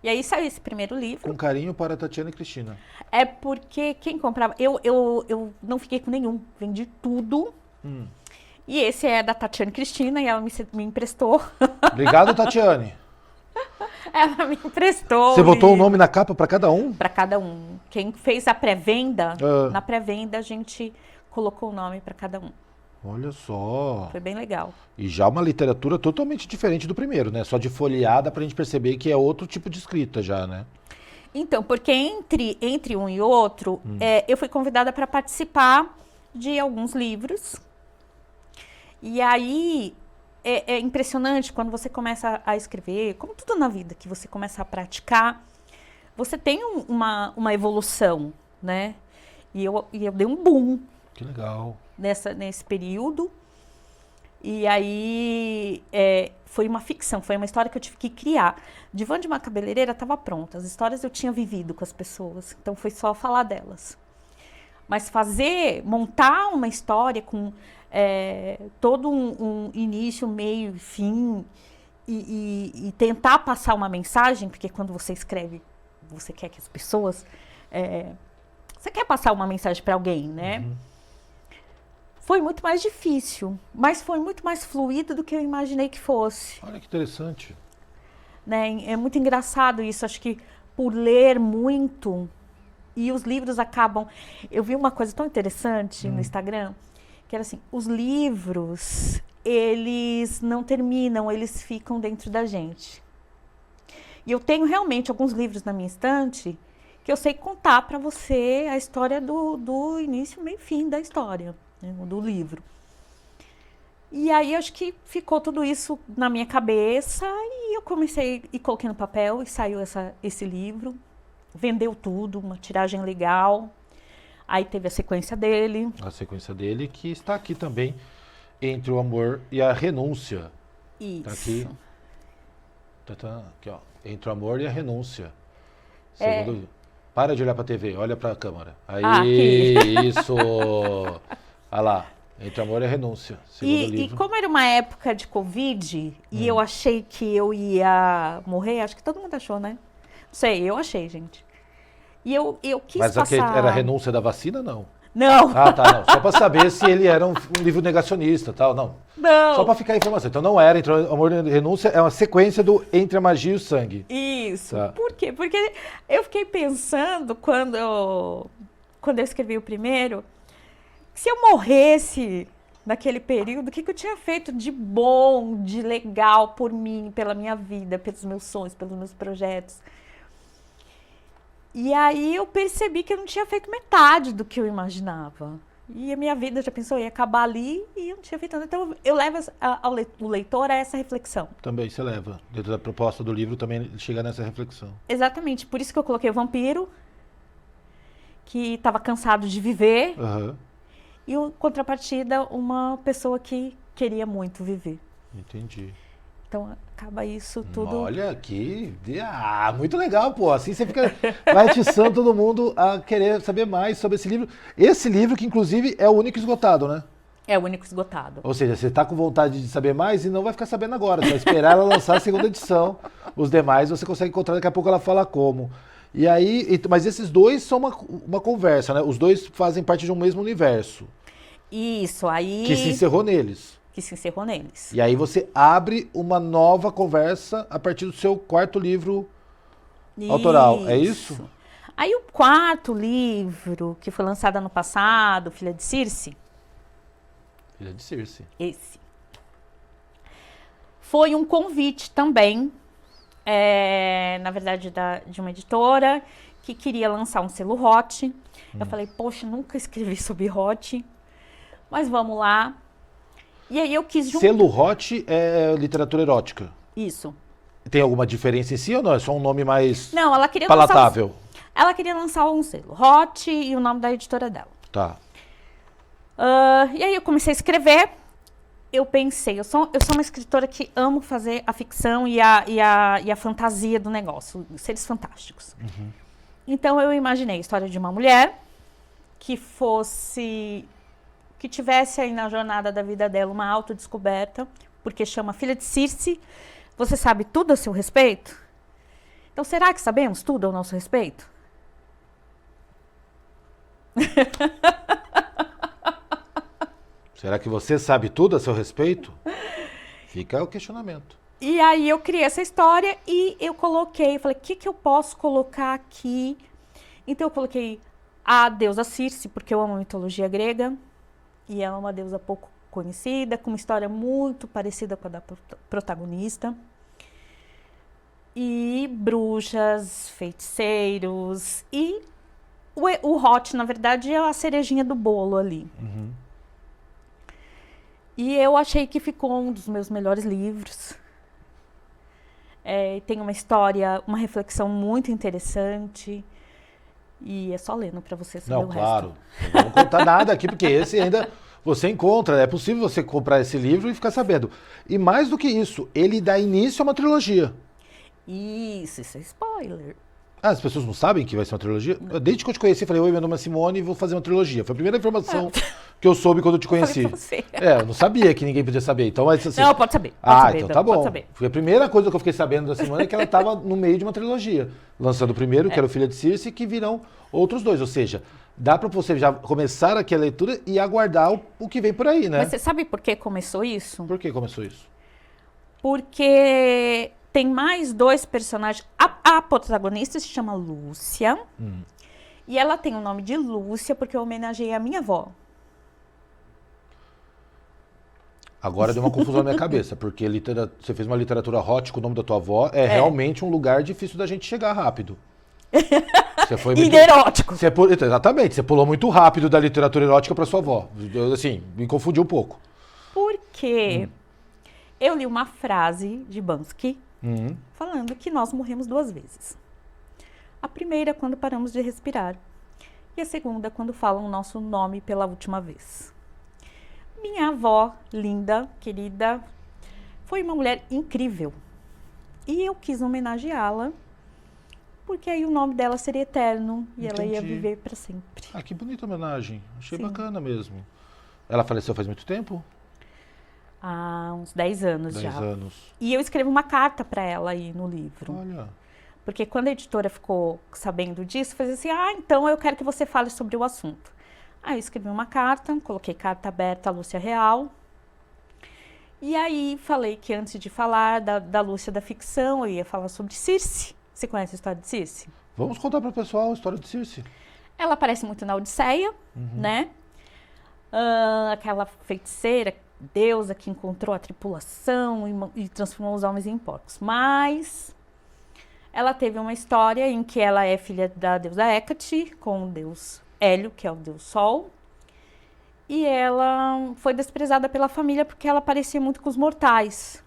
E aí saiu esse primeiro livro. Com carinho para Tatiana e Cristina. É porque quem comprava... Eu não fiquei com nenhum. Vendi tudo. E esse é da Tatiana e Cristina e ela me emprestou. Obrigado, Tatiane. Ela me emprestou. Você botou o nome na capa pra cada um? Para cada um. Quem fez a pré-venda, Ah. na pré-venda a gente colocou o nome para cada um. Olha só. Foi bem legal. E já uma literatura totalmente diferente do primeiro, né? Só de folheada pra gente perceber que é outro tipo de escrita já, né? Então, porque entre um e outro, eu fui convidada para participar de alguns livros. E aí é impressionante quando você começa a escrever, como tudo na vida, que você começa a praticar, você tem uma evolução, né? E eu dei um boom Que legal. nesse período. E aí foi uma ficção, foi uma história que eu tive que criar. Divã de uma Cabeleireira estava pronta, as histórias eu tinha vivido com as pessoas, então foi só falar delas. Mas montar uma história com todo um início, meio e fim, e tentar passar uma mensagem, porque quando você escreve, você quer que as pessoas... você quer passar uma mensagem para alguém, né? Foi muito mais difícil, mas foi muito mais fluido do que eu imaginei que fosse. Olha que interessante. Né? É muito engraçado isso, acho que por ler muito, e os livros acabam... Eu vi uma coisa tão interessante no Instagram, que era assim, os livros, eles não terminam, eles ficam dentro da gente. E eu tenho realmente alguns livros na minha estante que eu sei contar para você a história do início, meio e fim da história, né, do livro. E aí acho que ficou tudo isso na minha cabeça e eu comecei e coloquei no papel e saiu esse livro. Vendeu tudo, uma tiragem legal. Aí teve a sequência dele. A sequência dele que está aqui também, Entre o Amor e a Renúncia. Isso. Tá aqui. Aqui, ó. Entre o Amor e a Renúncia. Para de olhar pra TV, olha pra câmera. Aí, Aqui. isso. Olha lá. Entre o Amor e a Renúncia. Segundo E livro. como era uma época de Covid, e eu achei que eu ia morrer, acho que todo mundo achou, né? Não sei, eu achei, gente. E eu quis Mas passar... era a renúncia da vacina, não? Não, Ah, tá, não. Só pra saber se ele era um livro negacionista e tal, não. não. Só pra ficar a informação. Então não era Entre o Amor e a Renúncia, é uma sequência do Entre a Magia e o Sangue. Isso. Tá. Por quê? Porque eu fiquei pensando, quando eu escrevi o primeiro, que se eu morresse naquele período, o que eu tinha feito de bom, de legal por mim, pela minha vida, pelos meus sonhos, pelos meus projetos. E aí eu percebi que eu não tinha feito metade do que eu imaginava. E a minha vida, já pensou, ia acabar ali e eu não tinha feito nada. Então eu levo o leitor a essa reflexão. Também você leva. Dentro da proposta do livro também chega nessa reflexão. Exatamente, por isso que eu coloquei o vampiro, que estava cansado de viver, Aham. e em contrapartida, uma pessoa que queria muito viver. Entendi. Então acaba isso tudo. Olha que... muito legal, pô. Assim você fica... vai atiçando todo mundo a querer saber mais sobre esse livro. Esse livro que, inclusive, é o único esgotado, né? É o único esgotado. Ou seja, você tá com vontade de saber mais e não vai ficar sabendo agora. Você vai esperar ela lançar a segunda edição. Os demais você consegue encontrar, daqui a pouco ela fala como. E aí... Mas esses dois são uma conversa, né? Os dois fazem parte de um mesmo universo. Isso, aí... Que se encerrou neles. Que se encerrou neles. E aí você abre uma nova conversa a partir do seu quarto livro autoral, é isso? Aí o quarto livro, que foi lançado ano passado, Filha de Circe, Filha de Circe. esse, foi um convite também, na verdade, de uma editora que queria lançar um selo hot. Eu falei, poxa, nunca escrevi sobre hot, mas vamos lá. E aí eu quis juntar... Selo hot é literatura erótica. Isso. Tem alguma diferença em si ou não? É só um nome mais Não, ela queria palatável? Ela queria lançar um selo hot e o nome da editora dela. Tá. E aí eu comecei a escrever. Eu pensei, eu sou uma escritora que amo fazer a ficção e a fantasia do negócio, seres fantásticos. Então eu imaginei a história de uma mulher que tivesse aí na jornada da vida dela uma autodescoberta, porque chama Filha de Circe. Você sabe tudo a seu respeito? Então será que sabemos tudo ao nosso respeito? Será que você sabe tudo a seu respeito? Fica o questionamento. E aí eu criei essa história e eu falei, o que eu posso colocar aqui? Então eu coloquei a deusa Circe, porque eu amo a mitologia grega, e ela é uma deusa pouco conhecida, com uma história muito parecida com a da protagonista. E bruxas, feiticeiros, e o hot, na verdade, é a cerejinha do bolo ali. E eu achei que ficou um dos meus melhores livros. Tem uma história, uma reflexão muito interessante. E é só lendo para você saber o resto. Não, claro. Não vou contar nada aqui, porque esse ainda você encontra. É possível você comprar esse livro e ficar sabendo. E mais do que isso, ele dá início a uma trilogia. Isso é spoiler. As pessoas não sabem que vai ser uma trilogia? Desde que eu te conheci, falei, oi, meu nome é Simone e vou fazer uma trilogia. Foi a primeira informação que eu soube quando eu te conheci. Eu não sabia que ninguém podia saber. Então, mas, assim, não, pode saber. Pode saber, então tá bom. Foi a primeira coisa que eu fiquei sabendo da Simone é que ela estava no meio de uma trilogia. Lançando o primeiro, que era o Filha de Circe, que virão outros dois. Ou seja, dá pra você já começar aqui a leitura e aguardar o que vem por aí, né? Mas você sabe por que começou isso? Por que começou isso? Porque tem mais dois personagens. A protagonista se chama Lúcia. E ela tem o nome de Lúcia porque eu homenageei a minha avó. Agora deu uma confusão na minha cabeça, porque você fez uma literatura hot com o nome da tua avó, realmente um lugar difícil da gente chegar rápido. Você foi muito... erótico. Exatamente, você pulou muito rápido da literatura erótica para sua avó. Assim, me confundiu um pouco. Por quê? Eu li uma frase de Bansky falando que nós morremos duas vezes. A primeira quando paramos de respirar e a segunda quando falam o nosso nome pela última vez. Minha avó, linda, querida, foi uma mulher incrível e eu quis homenageá-la porque aí o nome dela seria eterno e ela ia viver para sempre. Ah, que bonita homenagem. Achei Sim. bacana mesmo. Ela faleceu faz muito tempo? Há uns 10 anos 10 já. anos. E eu escrevo uma carta para ela aí no livro. Olha. Porque quando a editora ficou sabendo disso, fazia assim, então eu quero que você fale sobre o assunto. Aí eu escrevi uma carta, coloquei carta aberta à Lúcia Real. E aí falei que antes de falar da Lúcia da ficção, eu ia falar sobre Circe. Você conhece a história de Circe? Vamos contar para o pessoal a história de Circe. Ela aparece muito na Odisseia, né? aquela feiticeira, deusa que encontrou a tripulação e transformou os homens em porcos. Mas ela teve uma história em que ela é filha da deusa Hecate, com o deus Hélio, que é o deus Sol. E ela foi desprezada pela família porque ela parecia muito com os mortais.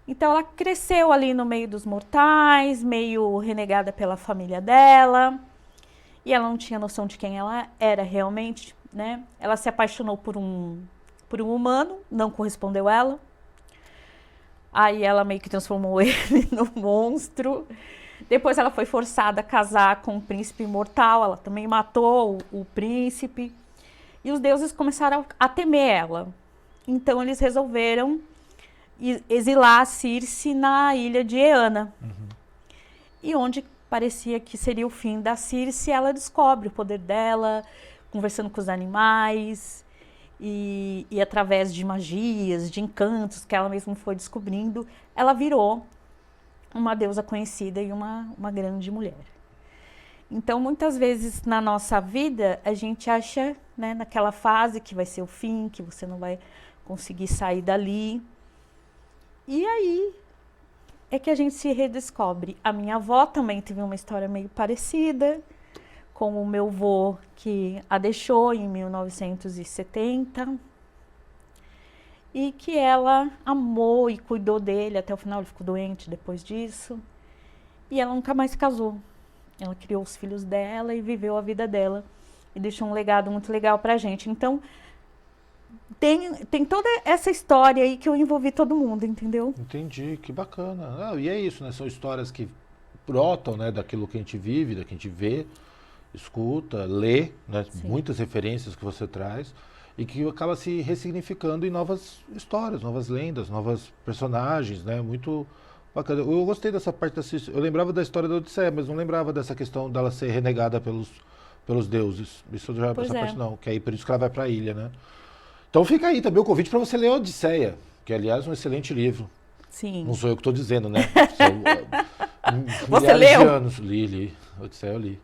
Então ela cresceu ali no meio dos mortais, meio renegada pela família dela. E ela não tinha noção de quem ela era realmente, né? Ela se apaixonou por um humano, não correspondeu a ela. Aí ela meio que transformou ele no monstro. Depois ela foi forçada a casar com um príncipe imortal. Ela também matou o príncipe. E os deuses começaram a temer ela. Então eles resolveram exilar a Circe na ilha de Eana. E onde parecia que seria o fim da Circe, ela descobre o poder dela, conversando com os animais. E através de magias, de encantos que ela mesma foi descobrindo, ela virou uma deusa conhecida e uma grande mulher. Então, muitas vezes na nossa vida, a gente acha, né, naquela fase que vai ser o fim, que você não vai conseguir sair dali. E aí é que a gente se redescobre. A minha avó também teve uma história meio parecida com o meu avô, que a deixou em 1970. E que ela amou e cuidou dele até o final. Ele ficou doente depois disso. E ela nunca mais se casou. Ela criou os filhos dela e viveu a vida dela. E deixou um legado muito legal pra gente. Então, tem toda essa história aí que eu envolvi todo mundo, entendeu? Entendi, que bacana. E é isso, né? São histórias que brotam, né, daquilo que a gente vive, da que a gente vê, escuta, lê, né? Muitas referências que você traz. E que acaba se ressignificando em novas histórias, novas lendas, novos personagens, né? Muito bacana. Eu gostei dessa parte da Circe. Eu lembrava da história da Odisseia, mas não lembrava dessa questão dela ser renegada pelos deuses. Isso já essa parte não, que aí por isso que ela vai para a ilha, né? Então fica aí também o convite para você ler a Odisseia, que aliás é um excelente livro. Sim. Não sou eu que estou dizendo, né? Você leu? De anos. Li. Odisseia eu li.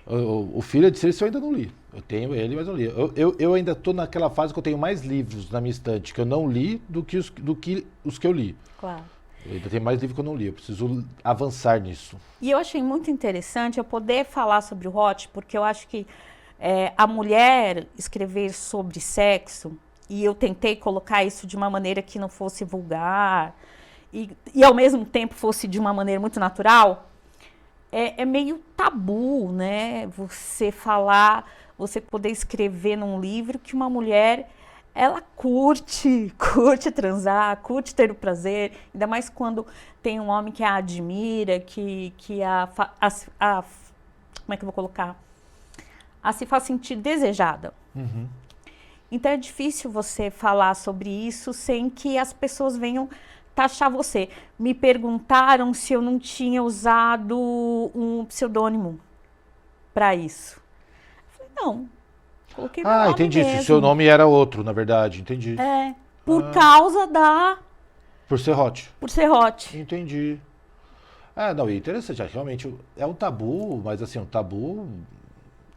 O Filho de Circe eu ainda não li. Eu tenho ele, mas não li. Eu ainda estou naquela fase que eu tenho mais livros na minha estante que eu não li do que os que eu li. Claro. Eu ainda tenho mais livros que eu não li. Eu preciso avançar nisso. E eu achei muito interessante eu poder falar sobre o Hot, porque eu acho que a mulher escrever sobre sexo, e eu tentei colocar isso de uma maneira que não fosse vulgar, e ao mesmo tempo fosse de uma maneira muito natural, é meio tabu, né? Você falar, você poder escrever num livro que uma mulher, ela curte transar, curte ter o prazer, ainda mais quando tem um homem que a admira, que como é que eu vou colocar? A se faz sentir desejada. Uhum. Então é difícil você falar sobre isso sem que as pessoas venham taxar você. Me perguntaram se eu não tinha usado um pseudônimo para isso. Eu falei, não. Coloquei meu nome entendi. mesmo. Se o seu nome era outro, na verdade. Entendi. Por causa Por ser hot. Por ser hot. Entendi. Não, e interessante. Realmente é um tabu, mas assim, um tabu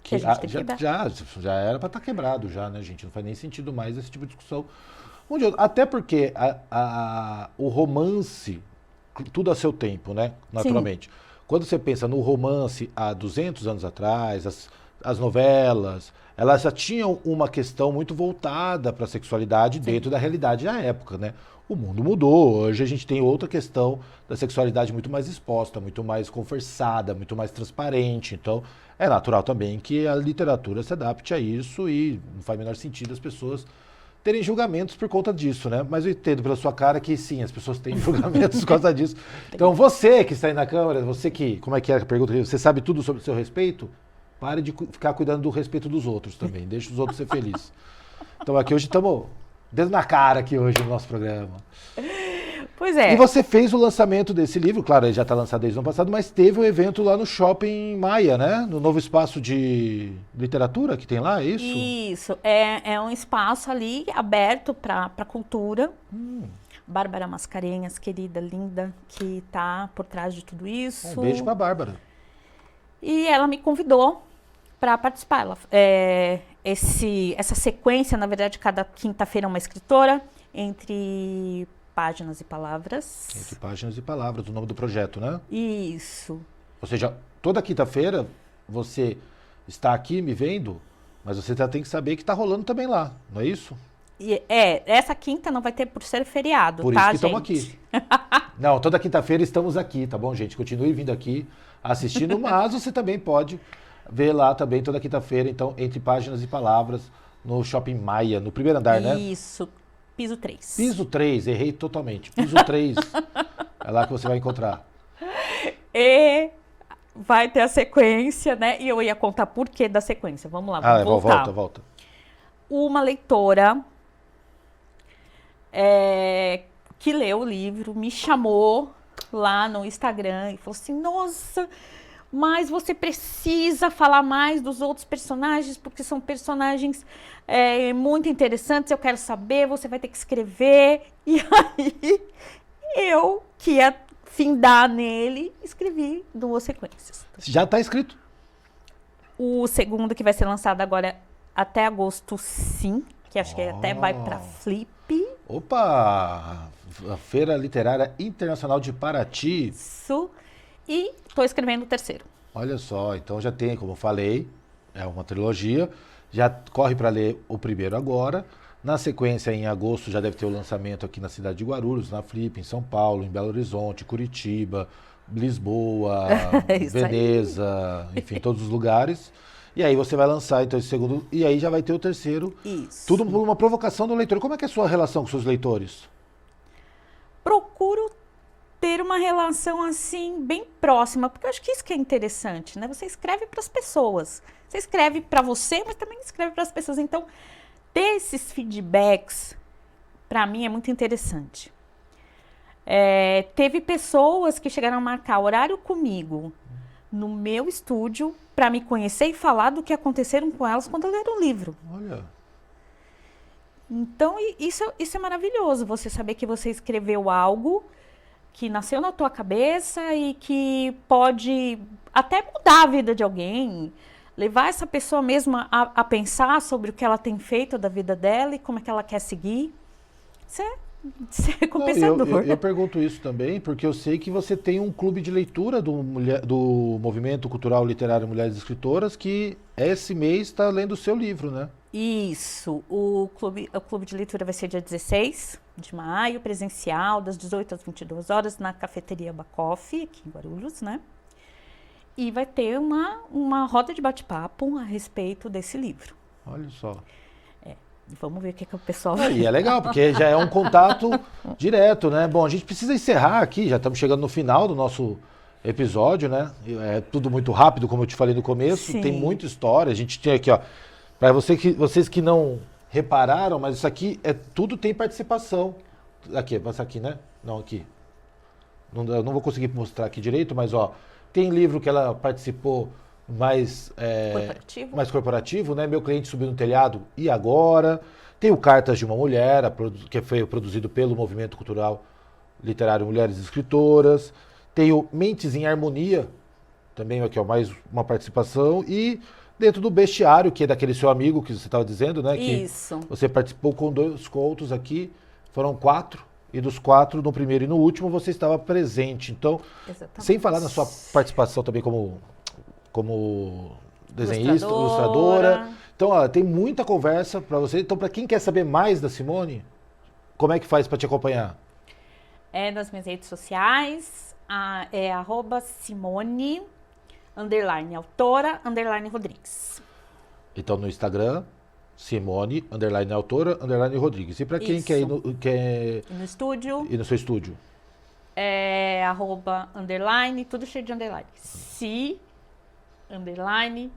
que a gente tem que já era para estar quebrado já, né, gente? Não faz nem sentido mais esse tipo de discussão. Até porque o romance, tudo a seu tempo, né? Naturalmente. Sim. Quando você pensa no romance há 200 anos atrás, as novelas, elas já tinham uma questão muito voltada para a sexualidade dentro da realidade da época, né? O mundo mudou, hoje a gente tem outra questão da sexualidade muito mais exposta, muito mais conversada, muito mais transparente. Então, é natural também que a literatura se adapte a isso e não faz o menor sentido as pessoas terem julgamentos por conta disso, né? Mas eu entendo pela sua cara que sim, as pessoas têm julgamentos por causa disso. Então, você que está aí na câmera, você que, como é que é a pergunta? Você sabe tudo sobre o seu respeito? Pare de ficar cuidando do respeito dos outros também, deixa os outros ser felizes. Então, aqui hoje estamos dedo na cara aqui hoje no nosso programa. Pois é. E você fez o lançamento desse livro, claro, ele já está lançado desde o ano passado, mas teve um evento lá no Shopping Maia, né? No novo espaço de literatura que tem lá, é isso? Isso, é um espaço ali aberto para cultura. Bárbara Mascarenhas, querida, linda, que está por trás de tudo isso. Um beijo para a Bárbara. E ela me convidou para participar. essa sequência, na verdade, cada quinta-feira é uma escritora, entre páginas e palavras. Entre páginas e palavras, o nome do projeto, né? Isso. Ou seja, toda quinta-feira você está aqui me vendo, mas você já tem que saber que está rolando também lá, não é isso? Essa quinta não vai ter por ser feriado, Por tá, isso que estamos gente? aqui. Não, toda quinta-feira estamos aqui, tá bom, gente? Continue vindo aqui assistindo, mas você também pode ver lá também toda quinta-feira, então, entre páginas e palavras, no Shopping Maia, no primeiro andar, né? Isso, piso 3. Piso 3, errei totalmente. Piso 3, é lá que você vai encontrar. E vai ter a sequência, né? E eu ia contar por que da sequência. Vamos lá, vamos voltar. Volta. Uma leitora que leu o livro me chamou lá no Instagram e falou assim, nossa, mas você precisa falar mais dos outros personagens, porque são personagens muito interessantes, eu quero saber, você vai ter que escrever. E aí, eu, que ia findar nele, escrevi 2 sequências. Já está escrito. O segundo, que vai ser lançado agora até agosto, sim, que acho que até vai para Flip. Opa! A Feira Literária Internacional de Paraty. Isso. E estou escrevendo o terceiro. Olha só, então já tem, como eu falei, é uma trilogia. Já corre para ler o primeiro agora. Na sequência, em agosto, já deve ter o lançamento aqui na cidade de Guarulhos, na Flip, em São Paulo, em Belo Horizonte, Curitiba, Lisboa, Veneza, enfim, todos os lugares. E aí você vai lançar então esse segundo, e aí já vai ter o terceiro. Isso. Tudo por uma provocação do leitor. Como é que é a sua relação com seus leitores? Procuro ter uma relação assim bem próxima, porque eu acho que isso que é interessante, né? Você escreve para as pessoas. Você escreve para você, mas também escreve para as pessoas. Então, ter esses feedbacks, para mim, é muito interessante. Teve pessoas que chegaram a marcar horário comigo no meu estúdio para me conhecer e falar do que aconteceram com elas quando leram o livro. Olha. Então, isso é maravilhoso, você saber que você escreveu algo que nasceu na tua cabeça e que pode até mudar a vida de alguém, levar essa pessoa mesmo a pensar sobre o que ela tem feito da vida dela e como é que ela quer seguir. Isso é recompensador. Eu pergunto isso também porque eu sei que você tem um clube de leitura do Movimento Cultural Literário Mulheres Escritoras que esse mês está lendo o seu livro, né? Isso. O clube de leitura vai ser dia 16 de maio, presencial, das 18 às 22 horas, na Cafeteria Bacoff, aqui em Guarulhos, né? E vai ter uma roda de bate-papo a respeito desse livro. Olha só. Vamos ver o que o pessoal... E é legal, porque já é um contato direto, né? Bom, a gente precisa encerrar aqui, já estamos chegando no final do nosso episódio, né? É tudo muito rápido, como eu te falei no começo, Sim. tem muita história. A gente tem aqui, ó, para vocês que não repararam, mas isso aqui tudo tem participação. Aqui, passa aqui, né? Não, aqui. Eu não vou conseguir mostrar aqui direito, mas ó, tem livro que ela participou mais corporativo, né? Meu Cliente Subiu no Telhado e Agora. Tem o Cartas de uma Mulher, que foi produzido pelo Movimento Cultural Literário Mulheres Escritoras. Tem o Mentes em Harmonia, também aqui, ó, mais uma participação. E dentro do Bestiário, que é daquele seu amigo que você estava dizendo, né? Isso. Que você participou com 2 contos aqui, foram 4. E dos 4, no primeiro e no último, você estava presente. Então, Exatamente. sem falar na sua participação também como desenhista, ilustradora. Então, ó, tem muita conversa para você. Então, para quem quer saber mais da Simone, como é que faz para te acompanhar? Nas minhas redes sociais, é @Simone _autora _Rodrigues. Então, no Instagram, Simone _autora _Rodrigues. E para quem quer ir no estúdio? Ir no seu estúdio? _, tudo cheio de underline.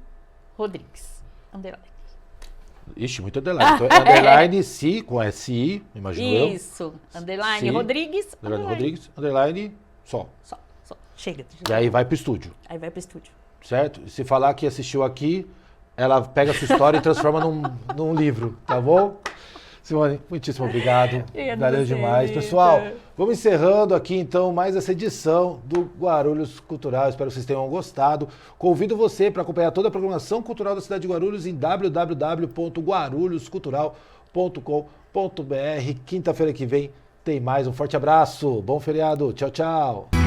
Rodrigues. Ixi, muito underline. Então, underline Si, com SI, imagino eu. Isso. Underline Si, Rodrigues. Underline Rodrigues, underline só. Só. Chega. E aí vai pro estúdio. Aí vai pro estúdio. Certo? Se falar que assistiu aqui, ela pega a sua história e transforma num livro, tá bom? Simone, muitíssimo obrigado. Valeu você, demais. Vitor. Pessoal, vamos encerrando aqui então mais essa edição do Guarulhos Cultural. Espero que vocês tenham gostado. Convido você para acompanhar toda a programação cultural da cidade de Guarulhos em www.guarulhoscultural.com.br. Quinta-feira que vem tem mais. Um forte abraço. Bom feriado. Tchau, tchau.